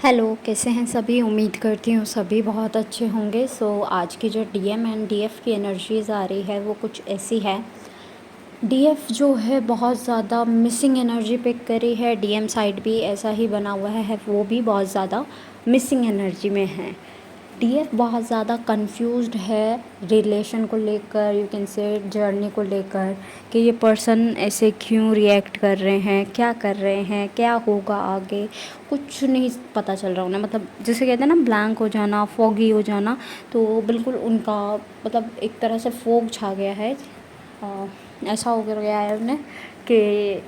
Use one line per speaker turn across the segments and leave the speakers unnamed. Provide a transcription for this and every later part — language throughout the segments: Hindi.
हेलो, कैसे हैं सभी? उम्मीद करती हूँ सभी बहुत अच्छे होंगे। आज की जो डीएम एंड डीएफ की एनर्जीज़ आ रही है वो कुछ ऐसी है। डीएफ जो है बहुत ज़्यादा मिसिंग एनर्जी पिक करी है। डीएम साइड भी ऐसा ही बना हुआ है, वो भी बहुत ज़्यादा मिसिंग एनर्जी में है। डीएफ बहुत ज़्यादा कंफ्यूज्ड है रिलेशन को लेकर, यू कैन से जर्नी को लेकर, कि ये पर्सन ऐसे क्यों रिएक्ट कर रहे हैं, क्या कर रहे हैं, क्या होगा आगे, कुछ नहीं पता चल रहा उन्हें। मतलब जिसे कहते हैं ना ब्लैंक हो जाना, फॉगी हो जाना, तो बिल्कुल उनका मतलब एक तरह से फोग छा गया है। ऐसा हो गया है उन्हें कि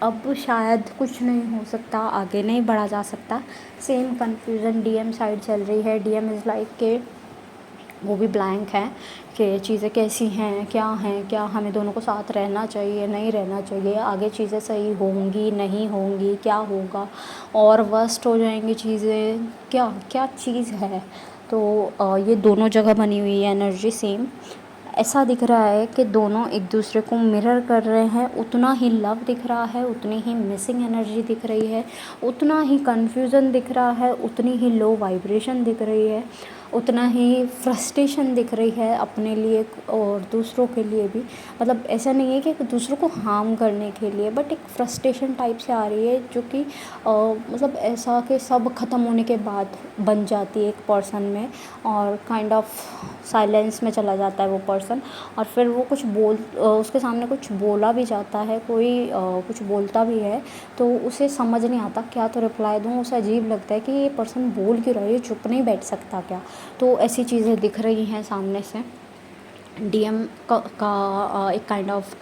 अब शायद कुछ नहीं हो सकता, आगे नहीं बढ़ा जा सकता। सेम कन्फ्यूज़न डीएम साइड चल रही है। डीएम इज़ लाइक के वो भी ब्लैंक है कि चीज़ें कैसी हैं, क्या हमें दोनों को साथ रहना चाहिए, नहीं रहना चाहिए, आगे चीज़ें सही होंगी, नहीं होंगी, क्या होगा, और वर्स्ट हो जाएंगी चीज़ें, क्या क्या चीज़ है। तो ये दोनों जगह बनी हुई है एनर्जी सेम। ऐसा दिख रहा है कि दोनों एक दूसरे को मिरर कर रहे हैं। उतना ही लव दिख रहा है, उतनी ही मिसिंग एनर्जी दिख रही है, उतना ही कन्फ्यूज़न दिख रहा है, उतनी ही लो वाइब्रेशन दिख रही है, उतना ही फ्रस्ट्रेशन दिख रही है अपने लिए और दूसरों के लिए भी। मतलब ऐसा नहीं है कि दूसरों को हार्म करने के लिए, बट एक फ्रस्ट्रेशन टाइप से आ रही है जो कि मतलब ऐसा कि सब ख़त्म होने के बाद बन जाती है एक पर्सन में, और काइंड ऑफ साइलेंस में चला जाता है वो पर्सन। और फिर वो उसके सामने कुछ बोला भी जाता है, कोई कुछ बोलता भी है तो उसे समझ नहीं आता क्या तो रिप्लाई दूँ। उसे अजीब लगता है कि ये पर्सन बोल क्यों रहा है, ये चुप नहीं बैठ सकता क्या। तो ऐसी चीज़ें दिख रही हैं सामने से। डीएम का एक काइंड ऑफ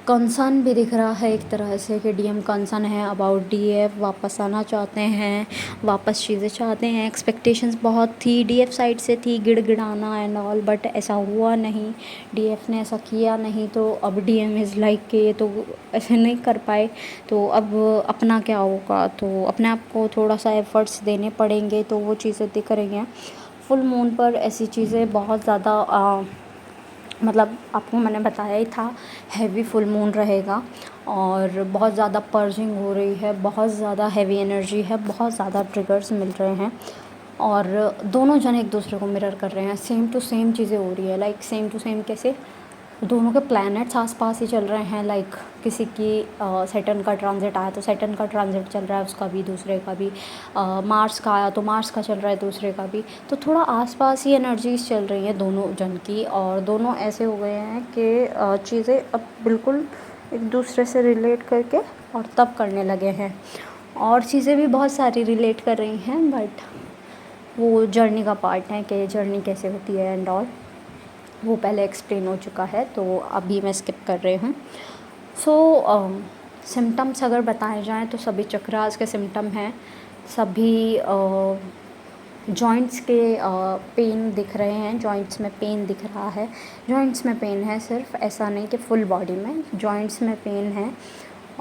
कंसर्न भी दिख रहा है एक तरह से, कि डीएम कंसर्न है अबाउट डीएफ, वापस आना चाहते हैं, वापस चीज़ें चाहते हैं। एक्सपेक्टेशंस बहुत थी डीएफ साइड से, थी गिड़गिड़ाना एंड ऑल, बट ऐसा हुआ नहीं, डीएफ ने ऐसा किया नहीं। तो अब डीएम इज़ लाइक कि ये तो ऐसे नहीं कर पाए, तो अब अपना क्या होगा, तो अपने आप को थोड़ा सा एफ़र्ट्स देने पड़ेंगे, तो वो चीज़ें दिख रही हैं। फुल मून पर ऐसी चीज़ें बहुत ज़्यादा मतलब आपको मैंने बताया ही था, हैवी फुल मून रहेगा और बहुत ज़्यादा पर्जिंग हो रही है, बहुत ज़्यादा हैवी एनर्जी है, बहुत ज़्यादा ट्रिगर्स मिल रहे हैं, और दोनों जन एक दूसरे को मिरर कर रहे हैं। सेम टू सेम चीज़ें हो रही है, लाइक सेम टू सेम कैसे दोनों के प्लैनेट्स आसपास ही चल रहे हैं। लाइक किसी की सैटर्न का ट्रांजिट आया तो सैटर्न का ट्रांजिट चल रहा है उसका भी, दूसरे का भी। मार्स का आया तो मार्स का चल रहा है दूसरे का भी। तो थोड़ा आसपास ही एनर्जीज चल रही हैं दोनों जन की, और दोनों ऐसे हो गए हैं कि चीज़ें अब बिल्कुल एक दूसरे से रिलेट करके और तब करने लगे हैं। और चीज़ें भी बहुत सारी रिलेट कर रही हैं, बट वो जर्नी का पार्ट है कि जर्नी कैसे होती है एंड ऑल, वो पहले एक्सप्लेन हो चुका है, तो अभी मैं स्किप कर रही हूँ। सिम्टम्स अगर बताए जाएँ तो सभी चक्रास के सिम्टम हैं, सभी जॉइंट्स के पेन दिख रहे हैं, जॉइंट्स में पेन दिख रहा है। जॉइंट्स में पेन है सिर्फ, ऐसा नहीं कि फुल बॉडी में, जॉइंट्स में पेन है।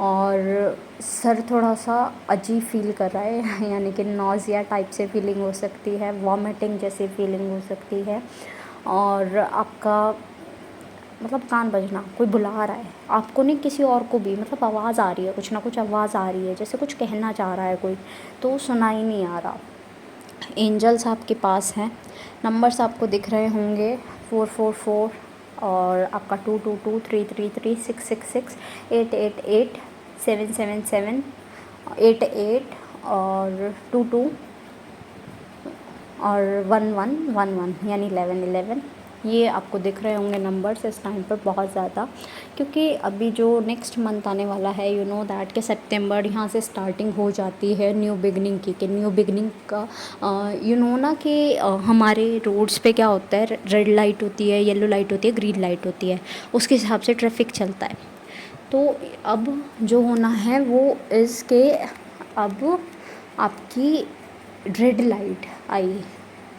और सर थोड़ा सा अजीब फील कर रहा है यानी कि नॉज़िया टाइप से फीलिंग हो सकती है, वॉमिटिंग जैसी फीलिंग हो सकती है। और आपका मतलब कान बजना, कोई बुला रहा है आपको, नहीं किसी और को भी, मतलब आवाज़ आ रही है, कुछ ना कुछ आवाज़ आ रही है, जैसे कुछ कहना चाह रहा है कोई, तो सुनाई नहीं आ रहा। एंजल्स आपके पास हैं, नंबर्स आपको दिख रहे होंगे 444, और आपका 222, 333, 666, 888, 777, 88 और 22 और 1111 यानी 1111। ये आपको दिख रहे होंगे नंबर्स इस टाइम पर बहुत ज़्यादा, क्योंकि अभी जो नेक्स्ट मंथ आने वाला है, यू नो दैट के सितंबर, यहाँ से स्टार्टिंग हो जाती है न्यू बिगनिंग की। कि न्यू बिगनिंग का यू नो ना कि हमारे रोड्स पे क्या होता है, रेड लाइट होती है, येलो लाइट होती है, ग्रीन लाइट होती है, उसके हिसाब से ट्रैफिक चलता है। तो अब जो होना है वो इसके, अब आपकी रेड लाइट आई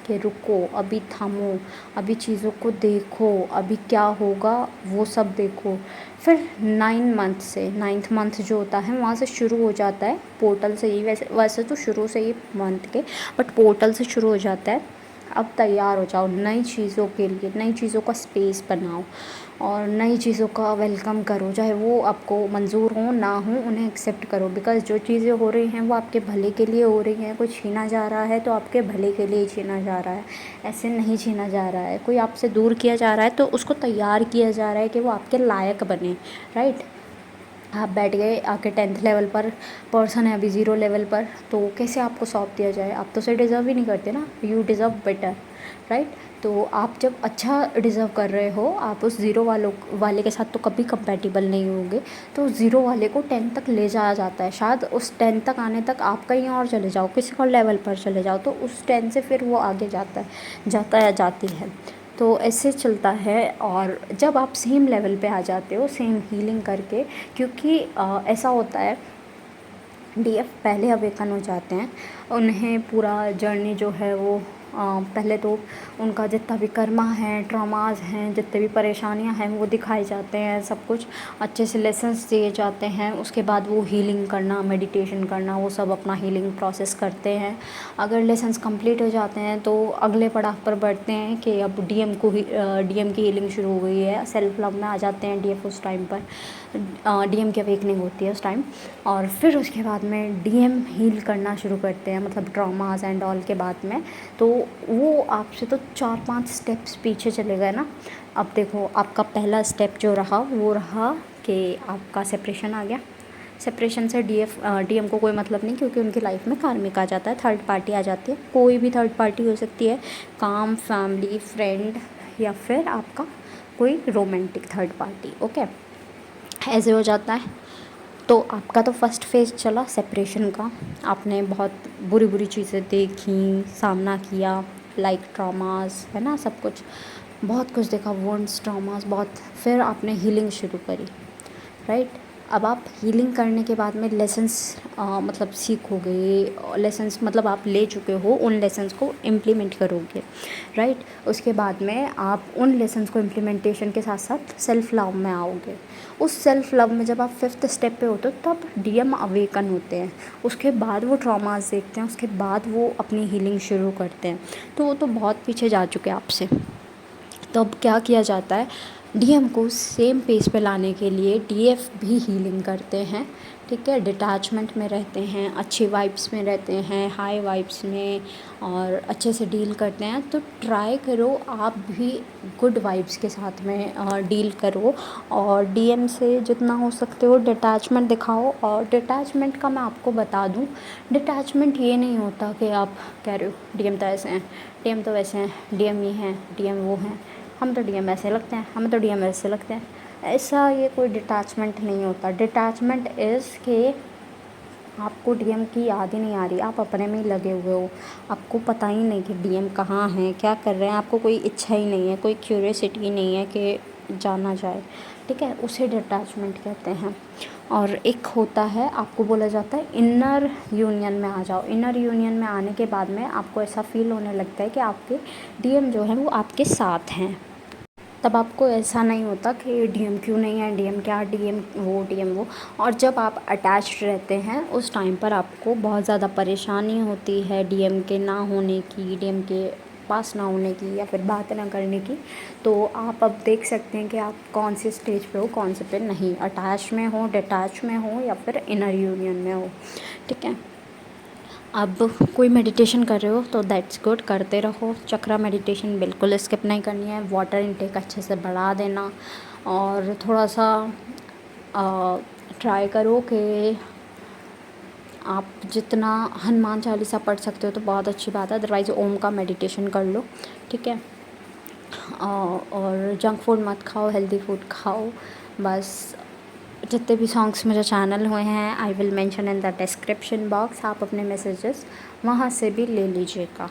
कि रुको, अभी थामो, अभी चीज़ों को देखो, अभी क्या होगा वो सब देखो। फिर 9 मंथ से, 9th मंथ जो होता है वहाँ से शुरू हो जाता है पोर्टल से ही, वैसे वैसे तो शुरू से ही मंथ के, बट पोर्टल से शुरू हो जाता है अब तैयार हो जाओ नई चीज़ों के लिए, नई चीज़ों का स्पेस बनाओ और नई चीज़ों का वेलकम करो, चाहे वो आपको मंज़ूर हो ना हो, उन्हें एक्सेप्ट करो। बिकॉज़ जो चीज़ें हो रही हैं वो आपके भले के लिए हो रही हैं। कोई छीना जा रहा है तो आपके भले के लिए ही छीना जा रहा है, ऐसे नहीं छीना जा रहा है। कोई आपसे दूर किया जा रहा है तो उसको तैयार किया जा रहा है कि वो आपके लायक बने, राइट। आप बैठ गए आके 10th लेवल पर, पर्सन है अभी 0 लेवल पर, तो कैसे आपको सौंप दिया जाए? आप तो उसे डिज़र्व ही नहीं करते ना, यू डिज़र्व बेटर, राइट। तो आप जब अच्छा डिज़र्व कर रहे हो, आप उस 0 वाले के साथ तो कभी कंपैटिबल नहीं होंगे। तो उस 0 वाले को 10 तक ले जाया जाता है। शायद उस 10 तक आने तक आप कहीं और चले जाओ, किसी और लेवल पर चले जाओ, तो उस 10 से फिर वो आगे जाता या जाती है। तो ऐसे चलता है। और जब आप सेम लेवल पे आ जाते हो सेम हीलिंग करके, क्योंकि ऐसा होता है, डीएफ पहले अवेकन हो जाते हैं, उन्हें पूरा जर्नी जो है वो पहले तो उनका जितना भी कर्मा है, ट्रॉमास हैं, जितने भी परेशानियां हैं वो दिखाए जाते हैं, सब कुछ अच्छे से लेसन्स दिए जाते हैं। उसके बाद वो हीलिंग करना, मेडिटेशन करना, वो सब अपना हीलिंग प्रोसेस करते हैं। अगर लेसन्स कंप्लीट हो जाते हैं तो अगले पड़ाव पर बढ़ते हैं कि अब डीएम की हीलिंग शुरू हो गई है, सेल्फ लव में आ जाते हैं डीएफ उस टाइम पर। डीएम की अवेकनिंग होती है उस टाइम। और फिर उसके बाद में डीएम हील करना शुरू करते हैं, मतलब ट्रॉमास एंड ऑल के बाद में। तो वो आपसे तो 4-5 स्टेप्स पीछे चले गए ना। अब देखो आपका पहला स्टेप जो रहा वो रहा कि आपका सेपरेशन आ गया। सेपरेशन से डीएम को कोई मतलब नहीं, क्योंकि उनकी लाइफ में कार्मिक आ जाता है, थर्ड पार्टी आ जाती है। कोई भी थर्ड पार्टी हो सकती है, काम, फैमिली, फ्रेंड, या फिर आपका कोई रोमांटिक थर्ड पार्टी, ओके। ऐसे हो जाता है। तो आपका तो फर्स्ट फेज़ चला सेपरेशन का। आपने बहुत बुरी बुरी चीज़ें देखी, सामना किया, लाइक ट्रॉमास, है ना, सब कुछ, बहुत कुछ देखा, वुंड्स, ट्रॉमास, बहुत। फिर आपने हीलिंग शुरू करी, राइट। अब आप हीलिंग करने के बाद में लेसन्स मतलब सीखोगे। लेसन्स मतलब आप ले चुके हो, उन लेसन्स को इम्प्लीमेंट करोगे, राइट। उसके बाद में आप उन लेसन्स को इम्प्लीमेंटेशन के साथ साथ सेल्फ लव में आओगे। उस सेल्फ लव में जब आप 5th स्टेप पे होते हो तब डीएम अवेकन होते हैं। उसके बाद वो ट्रॉमास देखते हैं, उसके बाद वो अपनी हीलिंग शुरू करते हैं। तो वो तो बहुत पीछे जा चुके हैं आपसे। तो अब क्या किया जाता है, डीएम को सेम पेस पे लाने के लिए डीएफ भी हीलिंग करते हैं, ठीक है। डिटैचमेंट में रहते हैं, अच्छी वाइब्स में रहते हैं, हाई वाइब्स में, और अच्छे से डील करते हैं। तो ट्राई करो आप भी गुड वाइब्स के साथ में डील करो, और डीएम से जितना हो सकते हो डिटैचमेंट दिखाओ। और डिटैचमेंट का मैं आपको बता दूं, डिटैचमेंट ये नहीं होता कि आप कह रहे हो डीएम तो ऐसे हैं, डीएम तो वैसे हैं, डीएम ये हैं, डीएम वो हैं, हम तो डीएम ऐसे लगते हैं, हमें तो डीएम ऐसे लगते हैं। ऐसा ये कोई डिटैचमेंट नहीं होता। डिटैचमेंट इज़ कि आपको डीएम की याद ही नहीं आ रही, आप अपने में ही लगे हुए हो, आपको पता ही नहीं कि डीएम कहाँ हैं, क्या कर रहे हैं, आपको कोई इच्छा ही नहीं है, कोई क्यूरियोसिटी नहीं है कि जाना जाए, ठीक है। उसे डिटैचमेंट कहते हैं। और एक होता है, आपको बोला जाता है इनर यूनियन में आ जाओ। इनर यूनियन में आने के बाद में आपको ऐसा फील होने लगता है कि आपके डीएम जो हैं वो आपके साथ हैं। तब आपको ऐसा नहीं होता कि डीएम क्यों नहीं है, डीएम क्या, डीएम वो। और जब आप अटैच्ड रहते हैं उस टाइम पर आपको बहुत ज़्यादा परेशानी होती है डीएम के ना होने की, डीएम के पास ना होने की, या फिर बात ना करने की। तो आप अब देख सकते हैं कि आप कौन से स्टेज पे हो, कौन से पे नहीं, अटैच में हो, डिटैच में हो, या फिर इनर यूनियन में हो, ठीक है। अब कोई मेडिटेशन कर रहे हो तो दैट्स गुड, करते रहो। चक्रा मेडिटेशन बिल्कुल स्किप नहीं करनी है। वाटर इनटेक अच्छे से बढ़ा देना, और थोड़ा सा ट्राई करो कि आप जितना हनुमान चालीसा पढ़ सकते हो तो बहुत अच्छी बात है, अदरवाइज़ ओम का मेडिटेशन कर लो, ठीक है। और जंक फूड मत खाओ, हेल्दी फूड खाओ। बस जितने भी सॉन्ग्स मेरे चैनल हुए हैं I will mention in the description box, आप अपने मैसेजेस वहाँ से भी ले लीजिएगा।